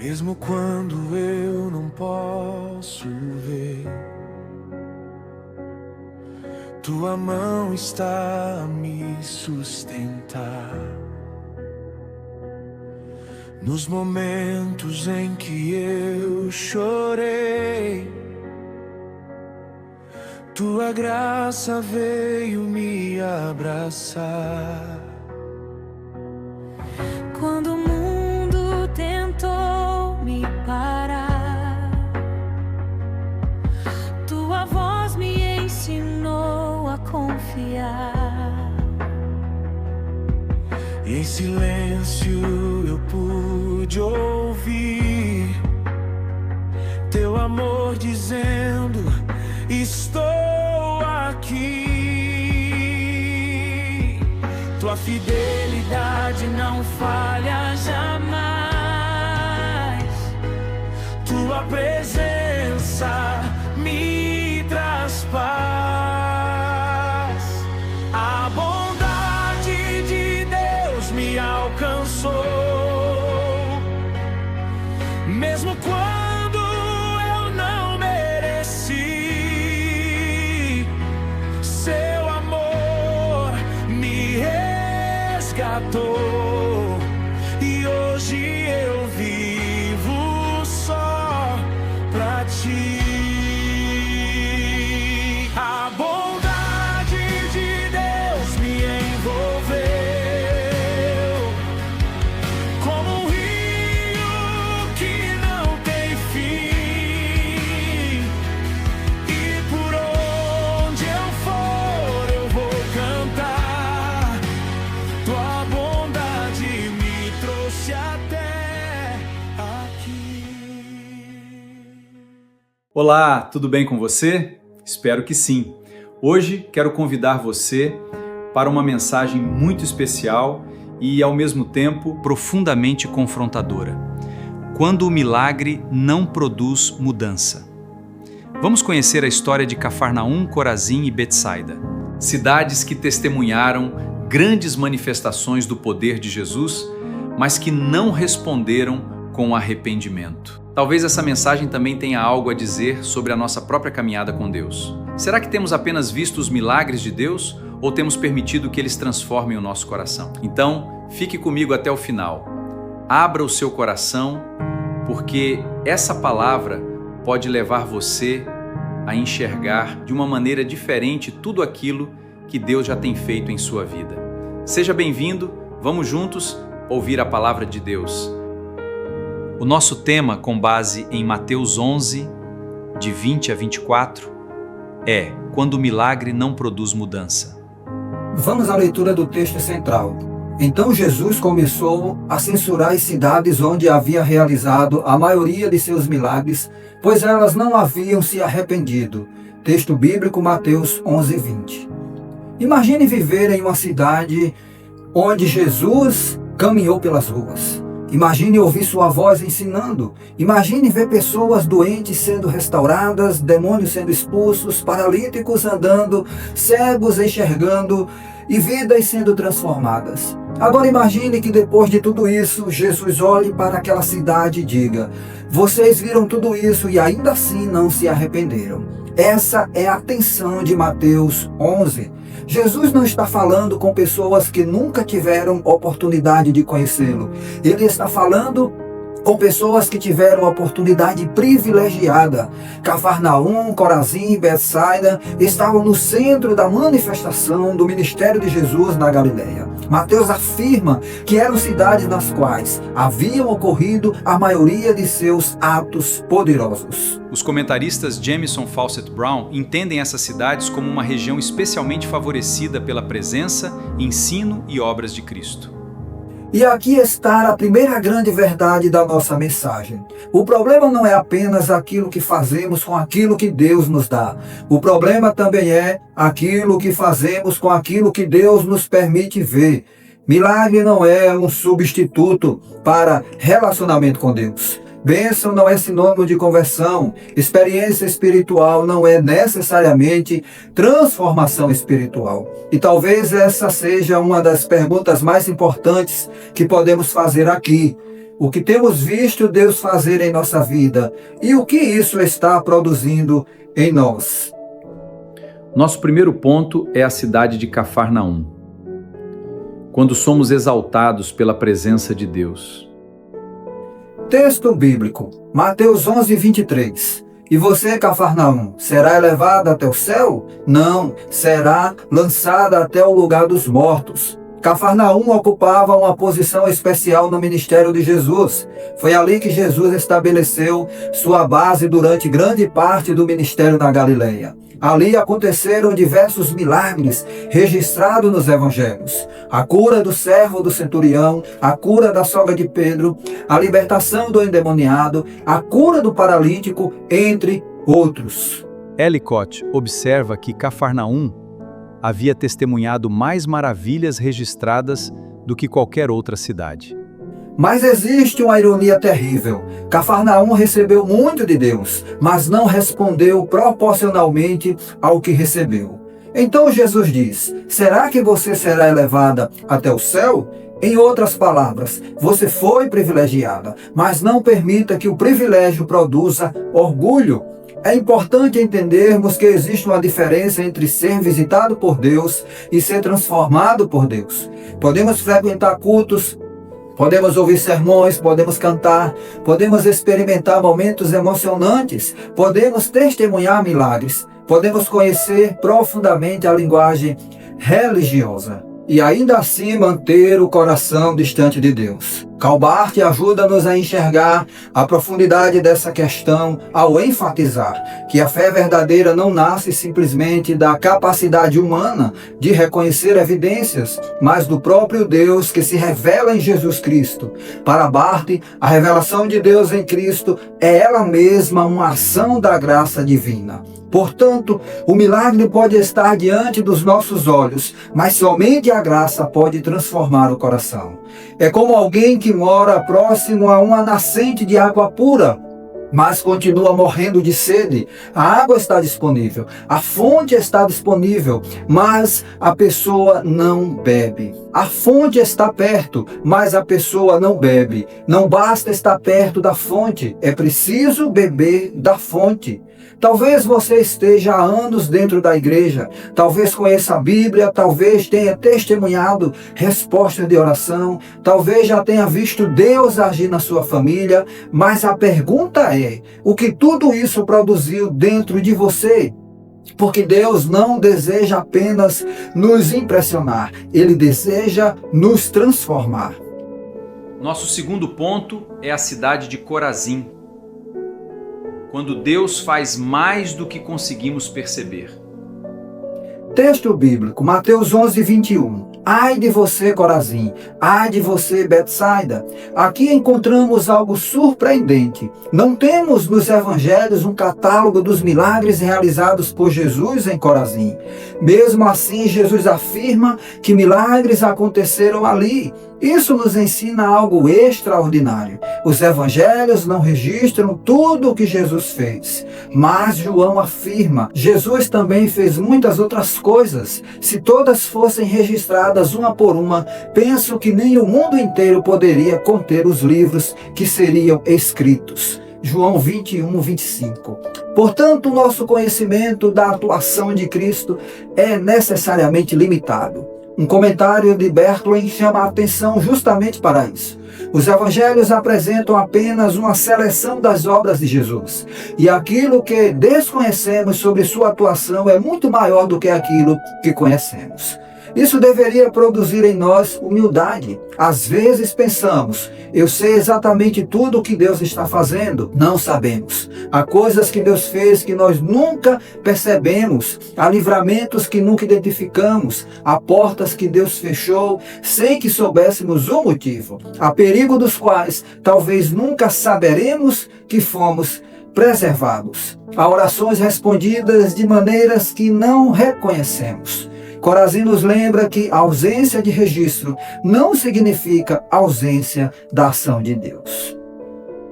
Mesmo quando eu não posso ver, tua mão está a me sustentar. Nos momentos em que eu chorei, tua graça veio me abraçar. Quando o mundo tentou me parar, tua voz me ensinou a confiar. E em silêncio eu pude ouvir teu amor dizendo: estou aqui. Tua fidelidade não falha jamais. Tua presença me traz paz. A bondade de Deus me alcançou, mesmo quando eu não mereci. Seu amor me resgatou e hoje eu vivo só pra ti. A bondade de Deus me envolveu como um rio que não tem fim, e por onde eu for eu vou cantar. Tua bondade me trouxe até aqui. Olá, tudo bem com você? Espero que sim. Hoje quero convidar você para uma mensagem muito especial e, ao mesmo tempo, profundamente confrontadora. Quando o milagre não produz mudança. Vamos conhecer a história de Cafarnaum, Corazim e Betsaida. Cidades que testemunharam grandes manifestações do poder de Jesus, mas que não responderam com arrependimento. Talvez essa mensagem também tenha algo a dizer sobre a nossa própria caminhada com Deus. Será que temos apenas visto os milagres de Deus ou temos permitido que eles transformem o nosso coração? Então, fique comigo até o final. Abra o seu coração, porque essa palavra pode levar você a enxergar de uma maneira diferente tudo aquilo que Deus já tem feito em sua vida. Seja bem-vindo, vamos juntos ouvir a palavra de Deus. O nosso tema, com base em Mateus 11, de 20 a 24, é quando o milagre não produz mudança. Vamos à leitura do texto central. Então Jesus começou a censurar as cidades onde havia realizado a maioria de seus milagres, pois elas não haviam se arrependido. Texto bíblico, Mateus 11, 20. Imagine viver em uma cidade onde Jesus caminhou pelas ruas. Imagine ouvir sua voz ensinando. Imagine ver pessoas doentes sendo restauradas, demônios sendo expulsos, paralíticos andando, cegos enxergando e vidas sendo transformadas. Agora imagine que depois de tudo isso, Jesus olhe para aquela cidade e diga: vocês viram tudo isso e ainda assim não se arrependeram. Essa é a tensão de Mateus 11. Jesus não está falando com pessoas que nunca tiveram oportunidade de conhecê-lo. Ele está falando com pessoas que tiveram a oportunidade privilegiada. Cafarnaum, Corazim e Betsaida estavam no centro da manifestação do ministério de Jesus na Galileia. Mateus afirma que eram cidades nas quais haviam ocorrido a maioria de seus atos poderosos. Os comentaristas Jamieson Fausset Brown entendem essas cidades como uma região especialmente favorecida pela presença, ensino e obras de Cristo. E aqui está a primeira grande verdade da nossa mensagem. O problema não é apenas aquilo que fazemos com aquilo que Deus nos dá. O problema também é aquilo que fazemos com aquilo que Deus nos permite ver. Milagre não é um substituto para relacionamento com Deus. Bênção não é sinônimo de conversão. Experiência espiritual não é necessariamente transformação espiritual. E talvez essa seja uma das perguntas mais importantes que podemos fazer aqui. o que temos visto Deus fazer em nossa vida e o que isso está produzindo em nós. Nosso primeiro ponto é a cidade de Cafarnaum. Quando somos exaltados pela presença de Deus. Texto bíblico, Mateus 11, 23. E você, Cafarnaum, será elevada até o céu? Não, será lançada até o lugar dos mortos. Cafarnaum ocupava uma posição especial no ministério de Jesus. Foi ali que Jesus estabeleceu sua base durante grande parte do ministério na Galileia. Ali aconteceram diversos milagres registrados nos evangelhos. A cura do servo do centurião, a cura da sogra de Pedro, a libertação do endemoniado, a cura do paralítico, entre outros. Ellicott observa que Cafarnaum havia testemunhado mais maravilhas registradas do que qualquer outra cidade. Mas existe uma ironia terrível. Cafarnaum recebeu muito de Deus, mas não respondeu proporcionalmente ao que recebeu. Então Jesus diz: será que você será elevada até o céu? Em outras palavras, você foi privilegiada, mas não permita que o privilégio produza orgulho. É importante entendermos que existe uma diferença entre ser visitado por Deus e ser transformado por Deus. Podemos frequentar cultos, podemos ouvir sermões, podemos cantar, podemos experimentar momentos emocionantes, podemos testemunhar milagres, podemos conhecer profundamente a linguagem religiosa e ainda assim manter o coração distante de Deus. Calbart ajuda-nos a enxergar a profundidade dessa questão ao enfatizar que a fé verdadeira não nasce simplesmente da capacidade humana de reconhecer evidências, mas do próprio Deus que se revela em Jesus Cristo. Para Bart, a revelação de Deus em Cristo é ela mesma uma ação da graça divina. Portanto, o milagre pode estar diante dos nossos olhos, mas somente a graça pode transformar o coração. É como alguém que mora próximo a uma nascente de água pura, mas continua morrendo de sede. A água está disponível, a fonte está disponível, mas a pessoa não bebe. A fonte está perto, mas a pessoa não bebe. Não basta estar perto da fonte, é preciso beber da fonte. Talvez você esteja há anos dentro da igreja, talvez conheça a Bíblia, talvez tenha testemunhado resposta de oração, talvez já tenha visto Deus agir na sua família, mas a pergunta é, o que tudo isso produziu dentro de você? Porque Deus não deseja apenas nos impressionar, Ele deseja nos transformar. Nosso segundo ponto é a cidade de Corazim. Quando Deus faz mais do que conseguimos perceber. Texto bíblico, Mateus 11, 21. Ai de você, Corazim! Ai de você, Betsaida! Aqui encontramos algo surpreendente. Não temos nos evangelhos um catálogo dos milagres realizados por Jesus em Corazim. Mesmo assim, Jesus afirma que milagres aconteceram ali. Isso nos ensina algo extraordinário. Os evangelhos não registram tudo o que Jesus fez, mas João afirma, Jesus também fez muitas outras coisas. Se todas fossem registradas uma por uma, penso que nem o mundo inteiro poderia conter os livros que seriam escritos. João 21, 25. Portanto, nosso conhecimento da atuação de Cristo é necessariamente limitado. Um comentário de Bertolin chama a atenção justamente para isso. Os evangelhos apresentam apenas uma seleção das obras de Jesus. E aquilo que desconhecemos sobre sua atuação é muito maior do que aquilo que conhecemos. Isso deveria produzir em nós humildade. Às vezes pensamos, eu sei exatamente tudo o que Deus está fazendo. Não sabemos. Há coisas que Deus fez que nós nunca percebemos. Há livramentos que nunca identificamos. Há portas que Deus fechou sem que soubéssemos o motivo. Há perigo dos quais talvez nunca saberemos que fomos preservados. Há orações respondidas de maneiras que não reconhecemos. Corazim nos lembra que a ausência de registro não significa ausência da ação de Deus.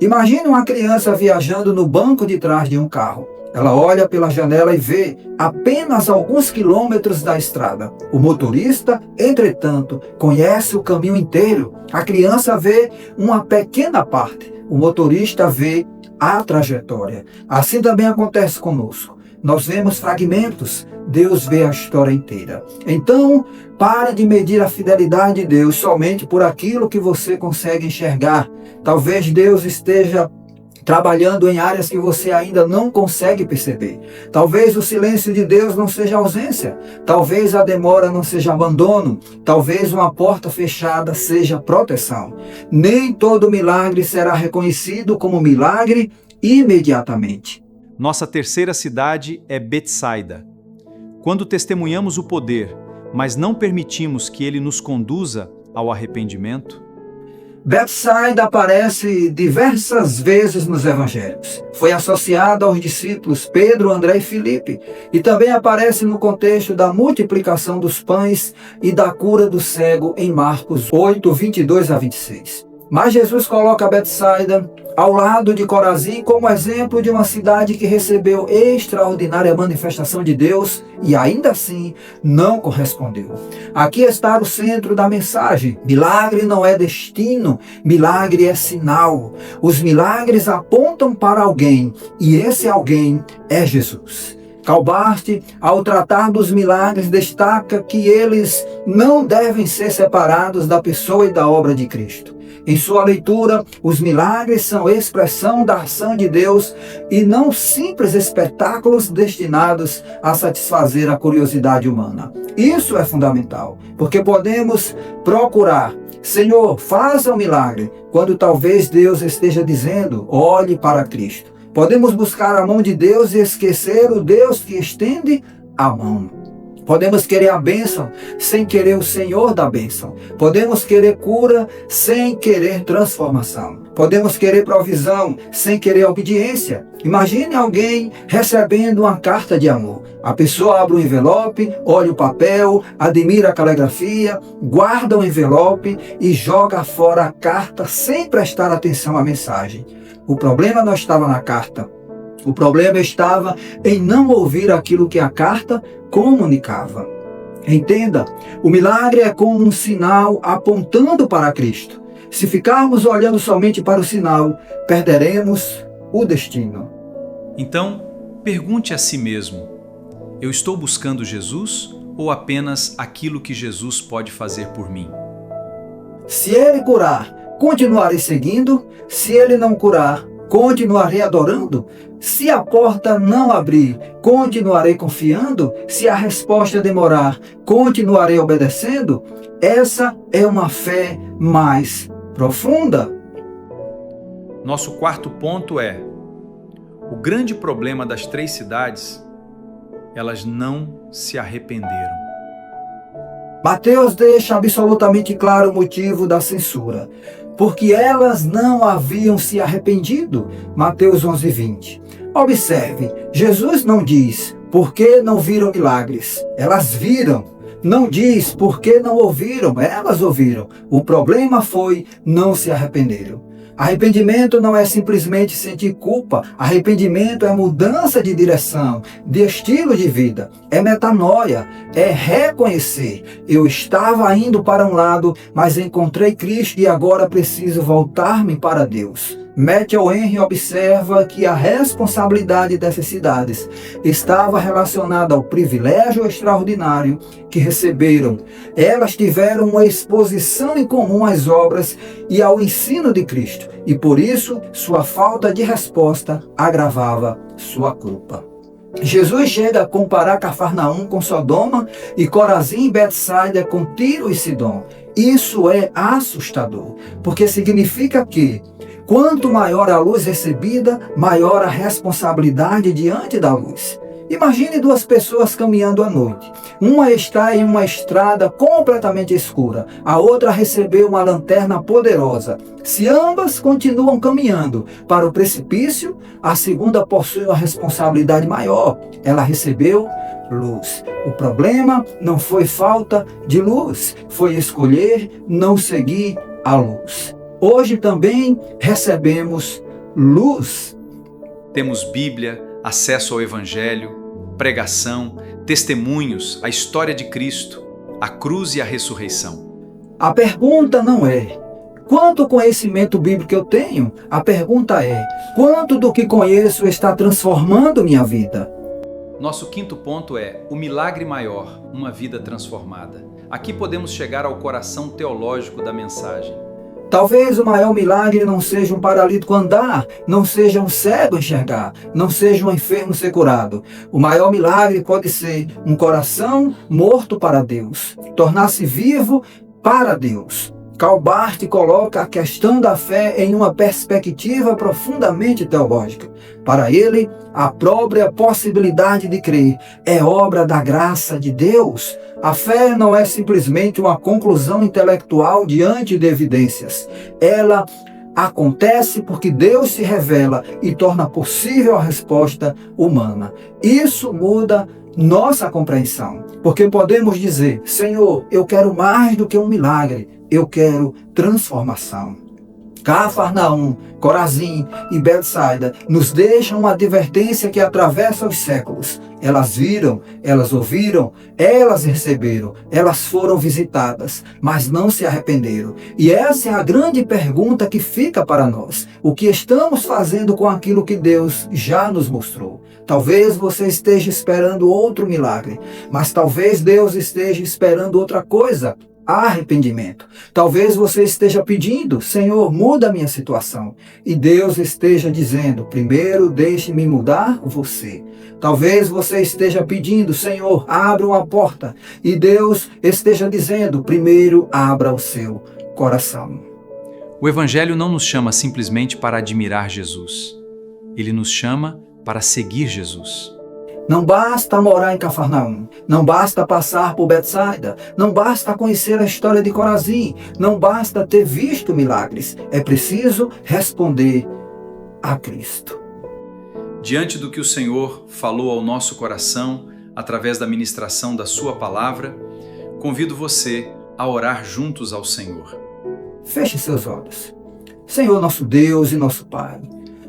Imagine uma criança viajando no banco de trás de um carro. Ela olha pela janela e vê apenas alguns quilômetros da estrada. O motorista, entretanto, conhece o caminho inteiro. A criança vê uma pequena parte. O motorista vê a trajetória. Assim também acontece conosco. Nós vemos fragmentos, Deus vê a história inteira. Então, pare de medir a fidelidade de Deus somente por aquilo que você consegue enxergar. Talvez Deus esteja trabalhando em áreas que você ainda não consegue perceber. Talvez o silêncio de Deus não seja ausência. Talvez a demora não seja abandono. Talvez uma porta fechada seja proteção. Nem todo milagre será reconhecido como milagre imediatamente. Nossa terceira cidade é Betsaida. Quando testemunhamos o poder, mas não permitimos que ele nos conduza ao arrependimento, Betsaida aparece diversas vezes nos evangelhos. Foi associada aos discípulos Pedro, André e Filipe. E também aparece no contexto da multiplicação dos pães e da cura do cego em Marcos 8, 22 a 26. Mas Jesus coloca Betsaida ao lado de Corazim como exemplo de uma cidade que recebeu extraordinária manifestação de Deus e ainda assim não correspondeu. Aqui está o centro da mensagem. Milagre não é destino, milagre é sinal. Os milagres apontam para alguém e esse alguém é Jesus. Calbart, ao tratar dos milagres, destaca que eles não devem ser separados da pessoa e da obra de Cristo. Em sua leitura, os milagres são expressão da ação de Deus e não simples espetáculos destinados a satisfazer a curiosidade humana. Isso é fundamental, porque podemos procurar, Senhor, faça um milagre, quando talvez Deus esteja dizendo, olhe para Cristo. Podemos buscar a mão de Deus e esquecer o Deus que estende a mão. Podemos querer a bênção sem querer o Senhor da bênção. Podemos querer cura sem querer transformação. Podemos querer provisão sem querer obediência. Imagine alguém recebendo uma carta de amor. A pessoa abre o envelope, olha o papel, admira a caligrafia, guarda o envelope e joga fora a carta sem prestar atenção à mensagem. O problema não estava na carta. O problema estava em não ouvir aquilo que a carta comunicava. Entenda, o milagre é como um sinal apontando para Cristo. Se ficarmos olhando somente para o sinal, perderemos o destino. Então, pergunte a si mesmo: eu estou buscando Jesus ou apenas aquilo que Jesus pode fazer por mim? Se Ele curar, continuarei seguindo. Se Ele não curar, continuarei adorando. Se a porta não abrir, continuarei confiando. Se a resposta demorar, continuarei obedecendo. Essa é uma fé mais profunda. Nosso quarto ponto é: o grande problema das três cidades, elas não se arrependeram. Mateus deixa absolutamente claro o motivo da censura. Porque elas não haviam se arrependido. Mateus 11:20. Observe, Jesus não diz, por que não viram milagres? Elas viram. Não diz, por que não ouviram? Elas ouviram. O problema foi, não se arrependeram. Arrependimento não é simplesmente sentir culpa. Arrependimento é mudança de direção, de estilo de vida. É metanoia, é reconhecer. Eu estava indo para um lado, mas encontrei Cristo e agora preciso voltar-me para Deus. Matthew Henry observa que a responsabilidade dessas cidades estava relacionada ao privilégio extraordinário que receberam. Elas tiveram uma exposição em comum às obras e ao ensino de Cristo, e por isso sua falta de resposta agravava sua culpa. Jesus chega a comparar Cafarnaum com Sodoma e Corazim e Betsaida com Tiro e Sidom. Isso é assustador, porque significa que quanto maior a luz recebida, maior a responsabilidade diante da luz. Imagine duas pessoas caminhando à noite. Uma está em uma estrada completamente escura. A outra recebeu uma lanterna poderosa. Se ambas continuam caminhando para o precipício, a segunda possui uma responsabilidade maior. Ela recebeu luz. O problema não foi falta de luz, foi escolher não seguir a luz. Hoje também recebemos luz. Temos Bíblia, acesso ao Evangelho, pregação, testemunhos, a história de Cristo, a cruz e a ressurreição. A pergunta não é quanto conhecimento bíblico eu tenho, a pergunta é quanto do que conheço está transformando minha vida. Nosso quinto ponto é o milagre maior, uma vida transformada. Aqui podemos chegar ao coração teológico da mensagem. Talvez o maior milagre não seja um paralítico andar, não seja um cego enxergar, não seja um enfermo ser curado. O maior milagre pode ser um coração morto para Deus, tornar-se vivo para Deus. Karl Barth coloca a questão da fé em uma perspectiva profundamente teológica. Para ele, a própria possibilidade de crer é obra da graça de Deus. A fé não é simplesmente uma conclusão intelectual diante de evidências. Ela acontece porque Deus se revela e torna possível a resposta humana. Isso muda nossa compreensão, porque podemos dizer: Senhor, eu quero mais do que um milagre, eu quero transformação. Cafarnaum, Corazim e Betsaida nos deixam uma advertência que atravessa os séculos. Elas viram, elas ouviram, elas receberam, elas foram visitadas, mas não se arrependeram. E essa é a grande pergunta que fica para nós. O que estamos fazendo com aquilo que Deus já nos mostrou? Talvez você esteja esperando outro milagre, mas talvez Deus esteja esperando outra coisa. Arrependimento. Talvez você esteja pedindo: Senhor, muda a minha situação. E Deus esteja dizendo: primeiro deixe-me mudar você. Talvez você esteja pedindo: Senhor, abra uma porta. E Deus esteja dizendo: primeiro abra o seu coração. O Evangelho não nos chama simplesmente para admirar Jesus. Ele nos chama para seguir Jesus. Não basta morar em Cafarnaum, não basta passar por Betsaida, não basta conhecer a história de Corazim, não basta ter visto milagres. É preciso responder a Cristo. Diante do que o Senhor falou ao nosso coração, através da ministração da sua palavra, convido você a orar juntos ao Senhor. Feche seus olhos. Senhor, nosso Deus e nosso Pai,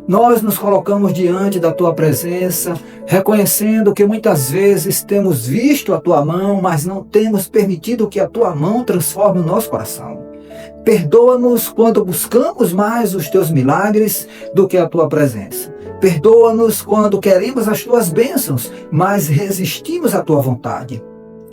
nós nos colocamos diante da Tua presença, reconhecendo que muitas vezes temos visto a Tua mão, mas não temos permitido que a Tua mão transforme o nosso coração. Perdoa-nos quando buscamos mais os Teus milagres do que a Tua presença. Perdoa-nos quando queremos as Tuas bênçãos, mas resistimos à Tua vontade.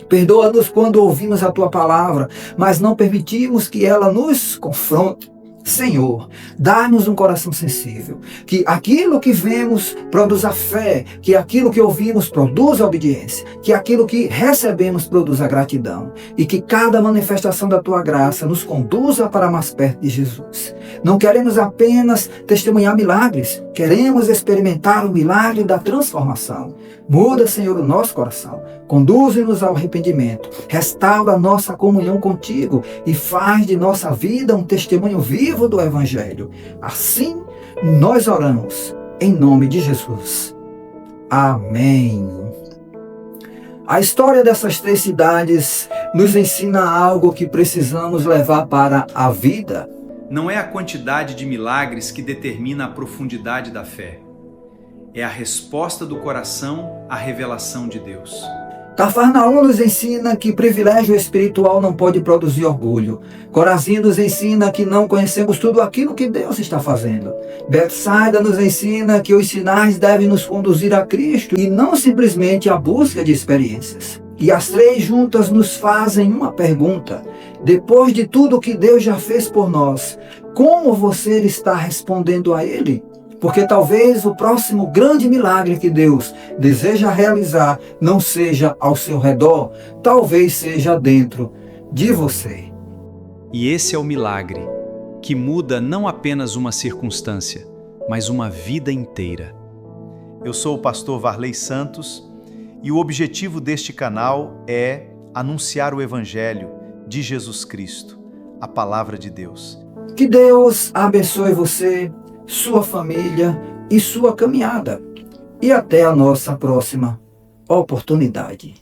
Perdoa-nos quando ouvimos a Tua palavra, mas não permitimos que ela nos confronte. Senhor, dá-nos um coração sensível, que aquilo que vemos produza fé, que aquilo que ouvimos produza obediência, que aquilo que recebemos produza gratidão, e que cada manifestação da Tua graça nos conduza para mais perto de Jesus. Não queremos apenas testemunhar milagres, queremos experimentar o milagre da transformação. Muda, Senhor, o nosso coração, conduze-nos ao arrependimento, restaura a nossa comunhão contigo e faz de nossa vida um testemunho vivo do Evangelho. Assim, nós oramos em nome de Jesus. Amém. A história dessas 3 cidades nos ensina algo que precisamos levar para a vida. Não é a quantidade de milagres que determina a profundidade da fé. É a resposta do coração à revelação de Deus. Cafarnaum nos ensina que privilégio espiritual não pode produzir orgulho. Corazim nos ensina que não conhecemos tudo aquilo que Deus está fazendo. Betsaida nos ensina que os sinais devem nos conduzir a Cristo e não simplesmente à busca de experiências. E as 3 juntas nos fazem uma pergunta: depois de tudo que Deus já fez por nós, como você está respondendo a Ele? Porque talvez o próximo grande milagre que Deus deseja realizar não seja ao seu redor, talvez seja dentro de você. E esse é o milagre que muda não apenas uma circunstância, mas uma vida inteira. Eu sou o pastor Varley Santos e o objetivo deste canal é anunciar o Evangelho de Jesus Cristo, a Palavra de Deus. Que Deus abençoe você, sua família e sua caminhada. E até a nossa próxima oportunidade.